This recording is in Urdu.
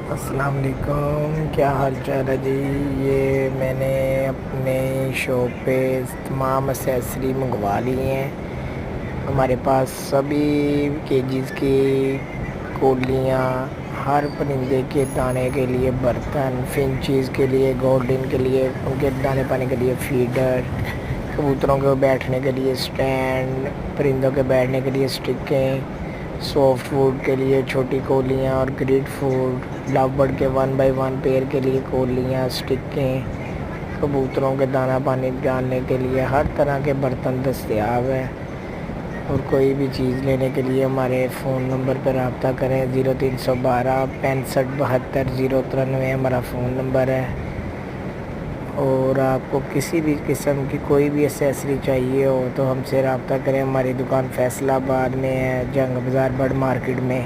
السلام علیکم، کیا حال چال ہے جی؟ یہ میں نے اپنے شاپ پہ تمام اسیسری منگوا لی ہیں۔ ہمارے پاس سبھی کیجز کی کولیاں، ہر پرندے کے دانے کے لیے برتن، فنچیز کے لیے، گولڈن کے لیے ان کے دانے پانے کے لیے فیڈر، کبوتروں کے بیٹھنے کے لیے سٹینڈ، پرندوں کے بیٹھنے کے لیے سٹکیں، سافٹ فوڈ کے لیے چھوٹی کولیاں اور گریڈ فوڈ، لو برڈ کے 1x1 پیر کے لیے کولیاں، سٹکیں، کبوتروں کے دانہ پانی ڈالنے کے لیے ہر طرح کے برتن دستیاب ہیں۔ اور کوئی بھی چیز لینے کے لیے ہمارے فون نمبر پر رابطہ کریں۔ 0312 65 72 093 ہمارا فون نمبر ہے۔ اور آپ کو کسی بھی قسم کی کوئی بھی ایسیسری چاہیے ہو تو ہم سے رابطہ کریں۔ ہماری دکان فیصل آباد میں ہے، جنگ بازار بڑ مارکیٹ میں۔